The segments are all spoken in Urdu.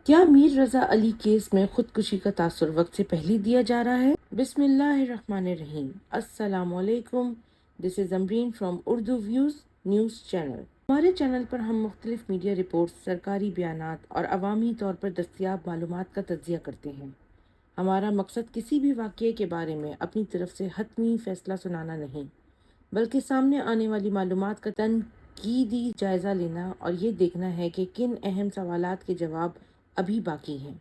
کیا میر رضا علی کیس میں خودکشی کا تاثر وقت سے پہلے دیا جا رہا ہے؟ بسم اللہ الرحمن الرحیم۔ السلام علیکم، this is Amreen from Urdu Views News channel. ہمارے چینل پر ہم مختلف میڈیا رپورٹس، سرکاری بیانات اور عوامی طور پر دستیاب معلومات کا تجزیہ کرتے ہیں۔ ہمارا مقصد کسی بھی واقعے کے بارے میں اپنی طرف سے حتمی فیصلہ سنانا نہیں، بلکہ سامنے آنے والی معلومات کا تنقیدی جائزہ لینا اور یہ دیکھنا ہے کہ کن اہم سوالات کے جواب ابھی باقی ہیں۔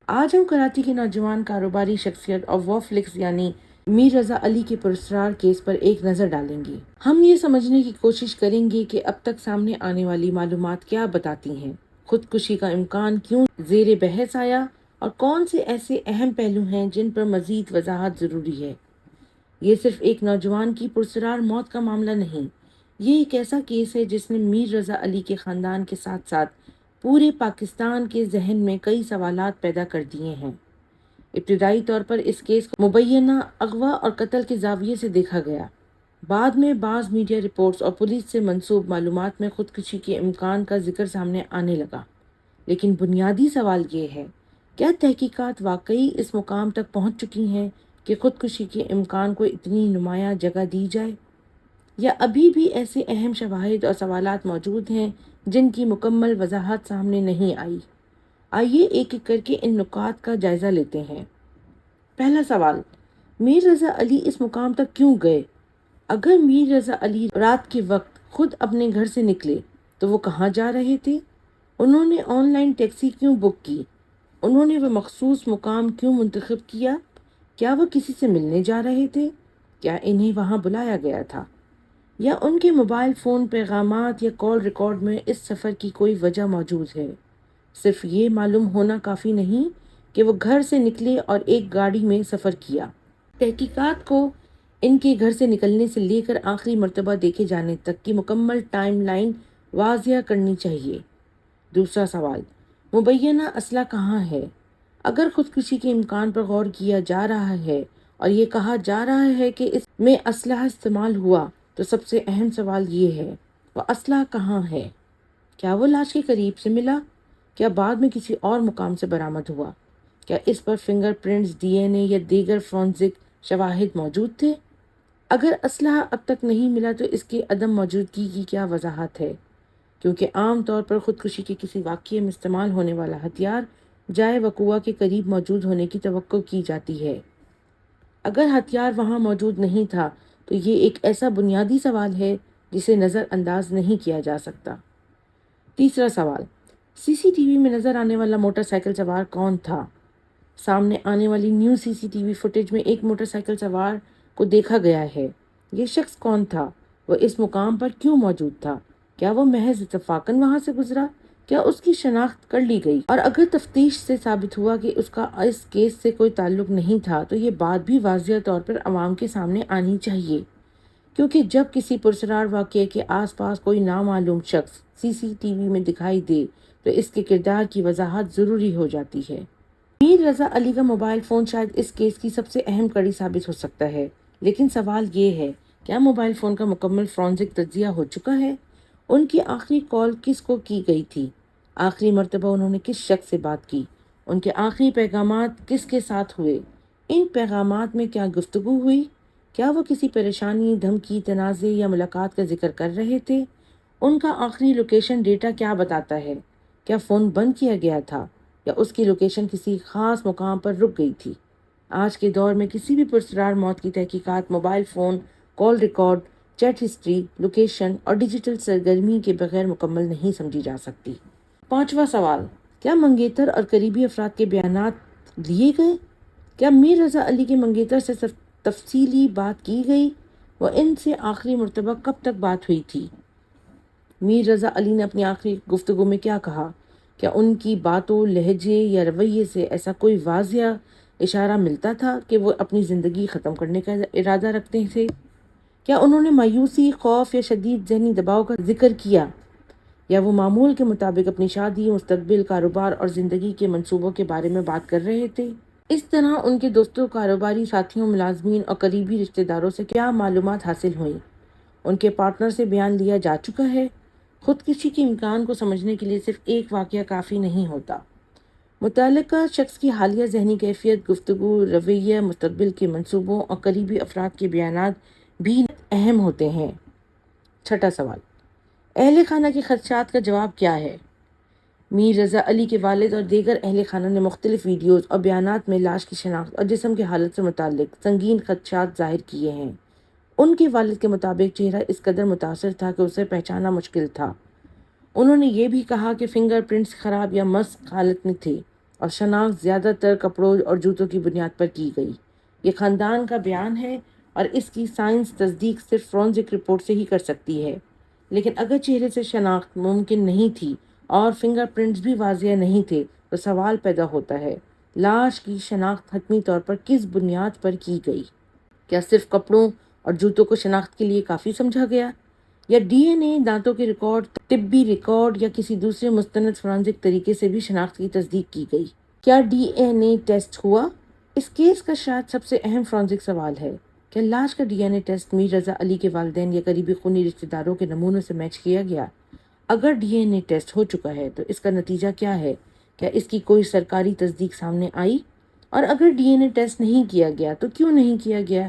آج ہم کراچی کے نوجوان کاروباری شخصیت اور وہ فلکس یعنی میر رضا علی کے پراسرار کیس پر ایک نظر ڈالیں گے۔ ہم یہ سمجھنے کی کوشش کریں گے کہ اب تک سامنے آنے والی معلومات کیا بتاتی ہیں، خودکشی کا امکان کیوں زیر بحث آیا، اور کون سے ایسے اہم پہلو ہیں جن پر مزید وضاحت ضروری ہے۔ یہ صرف ایک نوجوان کی پراسرار موت کا معاملہ نہیں، یہ ایک ایسا کیس ہے جس نے میر رضا علی کے خاندان کے ساتھ ساتھ پورے پاکستان کے ذہن میں کئی سوالات پیدا کر دیے ہیں۔ ابتدائی طور پر اس کیس کو مبینہ اغوا اور قتل کے زاویے سے دیکھا گیا۔ بعد میں بعض میڈیا رپورٹس اور پولیس سے منسوب معلومات میں خودکشی کے امکان کا ذکر سامنے آنے لگا۔ لیکن بنیادی سوال یہ ہے، کیا تحقیقات واقعی اس مقام تک پہنچ چکی ہیں کہ خودکشی کے امکان کو اتنی نمایاں جگہ دی جائے، یا ابھی بھی ایسے اہم شواہد اور سوالات موجود ہیں جن کی مکمل وضاحت سامنے نہیں آئی؟ آئیے ایک ایک کر کے ان نکات کا جائزہ لیتے ہیں۔ پہلا سوال، میر رضا علی اس مقام تک کیوں گئے؟ اگر میر رضا علی رات کے وقت خود اپنے گھر سے نکلے تو وہ کہاں جا رہے تھے؟ انہوں نے آن لائن ٹیکسی کیوں بک کی؟ انہوں نے وہ مخصوص مقام کیوں منتخب کیا؟ کیا وہ کسی سے ملنے جا رہے تھے؟ کیا انہیں وہاں بلایا گیا تھا؟ یا ان کے موبائل فون پیغامات یا کال ریکارڈ میں اس سفر کی کوئی وجہ موجود ہے؟ صرف یہ معلوم ہونا کافی نہیں کہ وہ گھر سے نکلے اور ایک گاڑی میں سفر کیا۔ تحقیقات کو ان کے گھر سے نکلنے سے لے کر آخری مرتبہ دیکھے جانے تک کی مکمل ٹائم لائن واضح کرنی چاہیے۔ دوسرا سوال، مبینہ اسلحہ کہاں ہے؟ اگر خودکشی کے امکان پر غور کیا جا رہا ہے اور یہ کہا جا رہا ہے کہ اس میں اسلحہ استعمال ہوا، تو سب سے اہم سوال یہ ہے، وہ اسلحہ کہاں ہے؟ کیا وہ لاش کے قریب سے ملا؟ کیا بعد میں کسی اور مقام سے برآمد ہوا؟ کیا اس پر فنگر پرنٹس، ڈی این اے یا دیگر فورنزک شواہد موجود تھے؟ اگر اسلحہ اب تک نہیں ملا تو اس کی عدم موجودگی کی کیا وضاحت ہے؟ کیونکہ عام طور پر خودکشی کے کسی واقعے میں استعمال ہونے والا ہتھیار جائے وقوع کے قریب موجود ہونے کی توقع کی جاتی ہے۔ اگر ہتھیار وہاں موجود نہیں تھا تو یہ ایک ایسا بنیادی سوال ہے جسے نظر انداز نہیں کیا جا سکتا۔ تیسرا سوال، سی سی ٹی وی میں نظر آنے والا موٹر سائیکل سوار کون تھا؟ سامنے آنے والی new C C T V footage میں ایک موٹر سائیکل سوار کو دیکھا گیا ہے۔ یہ شخص کون تھا؟ وہ اس مقام پر کیوں موجود تھا؟ کیا وہ محض اتفاقاً وہاں سے گزرا؟ کیا اس کی شناخت کر لی گئی؟ اور اگر تفتیش سے ثابت ہوا کہ اس کا اس کیس سے کوئی تعلق نہیں تھا تو یہ بات بھی واضح طور پر عوام کے سامنے آنی چاہیے، کیونکہ جب کسی پراسرار واقعے کے آس پاس کوئی نامعلوم شخص سی سی ٹی وی میں دکھائی دے تو اس کے کردار کی وضاحت ضروری ہو جاتی ہے۔ میر رضا علی کا موبائل فون شاید اس کیس کی سب سے اہم کڑی ثابت ہو سکتا ہے، لیکن سوال یہ ہے، کیا موبائل فون کا مکمل فورنزک تجزیہ ہو چکا ہے؟ ان کی آخری کال کس کو کی گئی تھی؟ آخری مرتبہ انہوں نے کس شخص سے بات کی؟ ان کے آخری پیغامات کس کے ساتھ ہوئے؟ ان پیغامات میں کیا گفتگو ہوئی؟ کیا وہ کسی پریشانی، دھمکی، تنازع یا ملاقات کا ذکر کر رہے تھے؟ ان کا آخری لوکیشن ڈیٹا کیا بتاتا ہے؟ کیا فون بند کیا گیا تھا یا اس کی لوکیشن کسی خاص مقام پر رک گئی تھی؟ آج کے دور میں کسی بھی پراسرار موت کی تحقیقات موبائل فون، کال ریکارڈ، چیٹ ہسٹری، لوکیشن اور ڈیجیٹل سرگرمی کے بغیر مکمل نہیں سمجھی جا سکتی۔ پانچواں سوال، کیا منگیتر اور قریبی افراد کے بیانات لیے گئے؟ کیا میر رضا علی کے منگیتر سے تفصیلی بات کی گئی؟ وہ ان سے آخری مرتبہ کب تک بات ہوئی تھی؟ میر رضا علی نے اپنی آخری گفتگو میں کیا کہا؟ کیا ان کی باتوں، لہجے یا رویے سے ایسا کوئی واضح اشارہ ملتا تھا کہ وہ اپنی زندگی ختم کرنے کا ارادہ رکھتے تھے؟ کیا انہوں نے مایوسی، خوف یا شدید ذہنی دباؤ کا ذکر کیا، یا وہ معمول کے مطابق اپنی شادی، مستقبل، کاروبار اور زندگی کے منصوبوں کے بارے میں بات کر رہے تھے؟ اس طرح ان کے دوستوں، کاروباری ساتھیوں، ملازمین اور قریبی رشتہ داروں سے کیا معلومات حاصل ہوئیں؟ ان کے پارٹنر سے بیان لیا جا چکا ہے؟ خودکشی کے امکان کو سمجھنے کے لیے صرف ایک واقعہ کافی نہیں ہوتا، متعلقہ شخص کی حالیہ ذہنی کیفیت، گفتگو، رویہ، مستقبل کے منصوبوں اور قریبی افراد کے بیانات بھی اہم ہوتے ہیں۔ چھٹا سوال، اہل خانہ کے خدشات کا جواب کیا ہے؟ میر رضا علی کے والد اور دیگر اہل خانہ نے مختلف ویڈیوز اور بیانات میں لاش کی شناخت اور جسم کی حالت سے متعلق سنگین خدشات ظاہر کیے ہیں۔ ان کے والد کے مطابق چہرہ اس قدر متاثر تھا کہ اسے پہچاننا مشکل تھا۔ انہوں نے یہ بھی کہا کہ فنگر پرنٹس خراب یا مسخ حالت میں تھے اور شناخت زیادہ تر کپڑوں اور جوتوں کی بنیاد پر کی گئی۔ یہ خاندان کا بیان ہے اور اس کی سائنس تصدیق صرف فورنزک رپورٹ سے ہی کر سکتی ہے، لیکن اگر چہرے سے شناخت ممکن نہیں تھی اور فنگر پرنٹس بھی واضح نہیں تھے تو سوال پیدا ہوتا ہے، لاش کی شناخت حتمی طور پر کس بنیاد پر کی گئی؟ کیا صرف کپڑوں اور جوتوں کو شناخت کے لیے کافی سمجھا گیا، یا ڈی این اے، دانتوں کے ریکارڈ، طبی ریکارڈ یا کسی دوسرے مستند فورنزک طریقے سے بھی شناخت کی تصدیق کی گئی؟ کیا ڈی این اے ٹیسٹ ہوا؟ اس کیس کا شاید سب سے اہم فورنزک سوال ہے، کیا لاش کا ڈی این اے ٹیسٹ میر رضا علی کے والدین یا قریبی خونی رشتہ داروں کے نمونوں سے میچ کیا گیا؟ اگر ڈی این اے ٹیسٹ ہو چکا ہے تو اس کا نتیجہ کیا ہے؟ کیا اس کی کوئی سرکاری تصدیق سامنے آئی؟ اور اگر ڈی این اے ٹیسٹ نہیں کیا گیا تو کیوں نہیں کیا گیا؟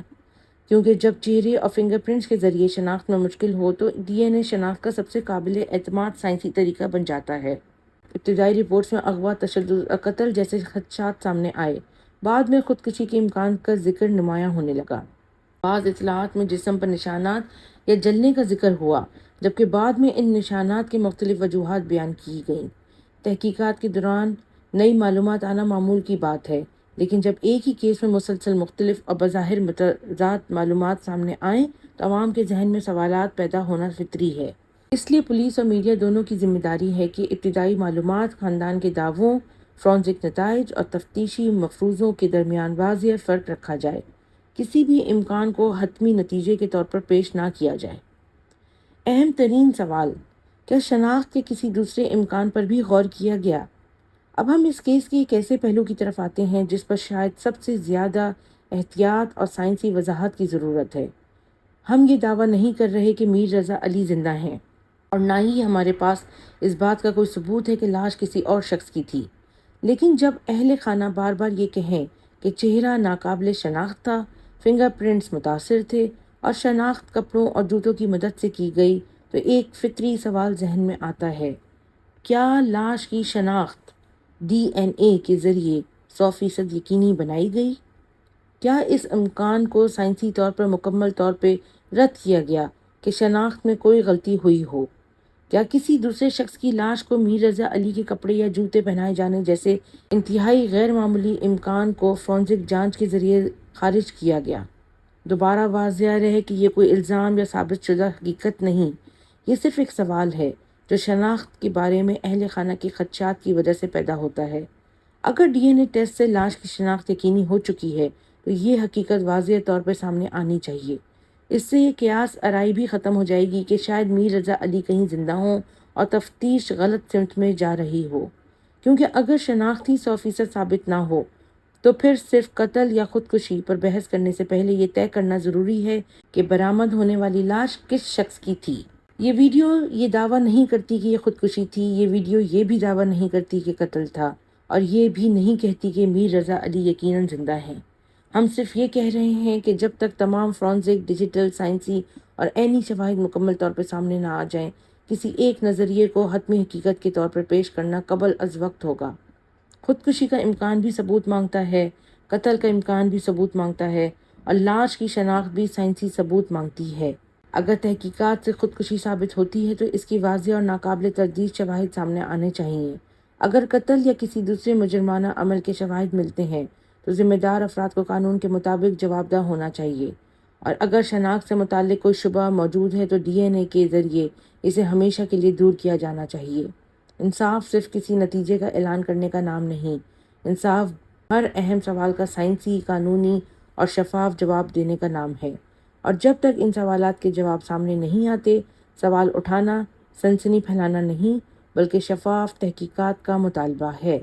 کیونکہ جب چہرے اور فنگر پرنٹس کے ذریعے شناخت میں مشکل ہو تو ڈی این اے شناخت کا سب سے قابل اعتماد سائنسی طریقہ بن جاتا ہے۔ ابتدائی رپورٹس میں اغوا، تشدد اور قتل جیسے خدشات سامنے آئے، بعد میں خودکشی کے امکان کا ذکر نمایاں ہونے لگا۔ بعض اطلاعات میں جسم پر نشانات یا جلنے کا ذکر ہوا، جبکہ بعد میں ان نشانات کی مختلف وجوہات بیان کی گئیں۔ تحقیقات کے دوران نئی معلومات آنا معمول کی بات ہے، لیکن جب ایک ہی کیس میں مسلسل مختلف اور بظاہر متضاد معلومات سامنے آئیں تو عوام کے ذہن میں سوالات پیدا ہونا فطری ہے۔ اس لیے پولیس اور میڈیا دونوں کی ذمہ داری ہے کہ ابتدائی معلومات، خاندان کے دعووں، فورنزک نتائج اور تفتیشی مفروضوں کے درمیان واضح فرق رکھا جائے۔ کسی بھی امکان کو حتمی نتیجے کے طور پر پیش نہ کیا جائے۔ اہم ترین سوال، کیا شناخت کے کسی دوسرے امکان پر بھی غور کیا گیا؟ اب ہم اس کیس کے ایک ایسے پہلو کی طرف آتے ہیں جس پر شاید سب سے زیادہ احتیاط اور سائنسی وضاحت کی ضرورت ہے۔ ہم یہ دعویٰ نہیں کر رہے کہ میر رضا علی زندہ ہیں، اور نہ ہی ہمارے پاس اس بات کا کوئی ثبوت ہے کہ لاش کسی اور شخص کی تھی، لیکن جب اہل خانہ بار بار یہ کہیں کہ چہرہ ناقابل شناخت تھا، فنگر پرنٹس متاثر تھے اور شناخت کپڑوں اور جوتوں کی مدد سے کی گئی، تو ایک فطری سوال ذہن میں آتا ہے، کیا لاش کی شناخت ڈی این اے کے ذریعے 100% یقینی بنائی گئی؟ کیا اس امکان کو سائنسی طور پر مکمل طور پہ رد کیا گیا کہ شناخت میں کوئی غلطی ہوئی ہو؟ کیا کسی دوسرے شخص کی لاش کو میر رضا علی کے کپڑے یا جوتے پہنائے جانے جیسے انتہائی غیر معمولی امکان کو فورنزک جانچ کے ذریعے خارج کیا گیا؟ دوبارہ واضح رہے کہ یہ کوئی الزام یا ثابت شدہ حقیقت نہیں، یہ صرف ایک سوال ہے جو شناخت کے بارے میں اہل خانہ کے خدشات کی وجہ سے پیدا ہوتا ہے۔ اگر ڈی این اے ٹیسٹ سے لاش کی شناخت یقینی ہو چکی ہے تو یہ حقیقت واضح طور پر سامنے آنی چاہیے۔ اس سے یہ قیاس آرائی بھی ختم ہو جائے گی کہ شاید میر رضا علی کہیں زندہ ہوں اور تفتیش غلط سمت میں جا رہی ہو، کیونکہ اگر شناخت ہی 100% ثابت نہ ہو تو پھر صرف قتل یا خودکشی پر بحث کرنے سے پہلے یہ طے کرنا ضروری ہے کہ برآمد ہونے والی لاش کس شخص کی تھی۔ یہ ویڈیو یہ دعویٰ نہیں کرتی کہ یہ خودکشی تھی، یہ ویڈیو یہ بھی دعویٰ نہیں کرتی کہ قتل تھا، اور یہ بھی نہیں کہتی کہ میر رضا علی یقیناً زندہ ہیں۔ ہم صرف یہ کہہ رہے ہیں کہ جب تک تمام فورنزک، ڈیجیٹل، سائنسی اور عینی شواہد مکمل طور پر سامنے نہ آ جائیں، کسی ایک نظریے کو حتمی حقیقت کے طور پر پیش کرنا قبل از وقت ہوگا۔ خودکشی کا امکان بھی ثبوت مانگتا ہے، قتل کا امکان بھی ثبوت مانگتا ہے، اور لاش کی شناخت بھی سائنسی ثبوت مانگتی ہے۔ اگر تحقیقات سے خودکشی ثابت ہوتی ہے تو اس کی واضح اور ناقابل تردید شواہد سامنے آنے چاہیے۔ اگر قتل یا کسی دوسرے مجرمانہ عمل کے شواہد ملتے ہیں تو ذمہ دار افراد کو قانون کے مطابق جواب دہ ہونا چاہیے، اور اگر شناخت سے متعلق کوئی شبہ موجود ہے تو ڈی این اے کے ذریعے اسے ہمیشہ کے لیے دور کیا جانا چاہیے۔ انصاف صرف کسی نتیجے کا اعلان کرنے کا نام نہیں، انصاف ہر اہم سوال کا سائنسی، قانونی اور شفاف جواب دینے کا نام ہے، اور جب تک ان سوالات کے جواب سامنے نہیں آتے، سوال اٹھانا سنسنی پھیلانا نہیں بلکہ شفاف تحقیقات کا مطالبہ ہے۔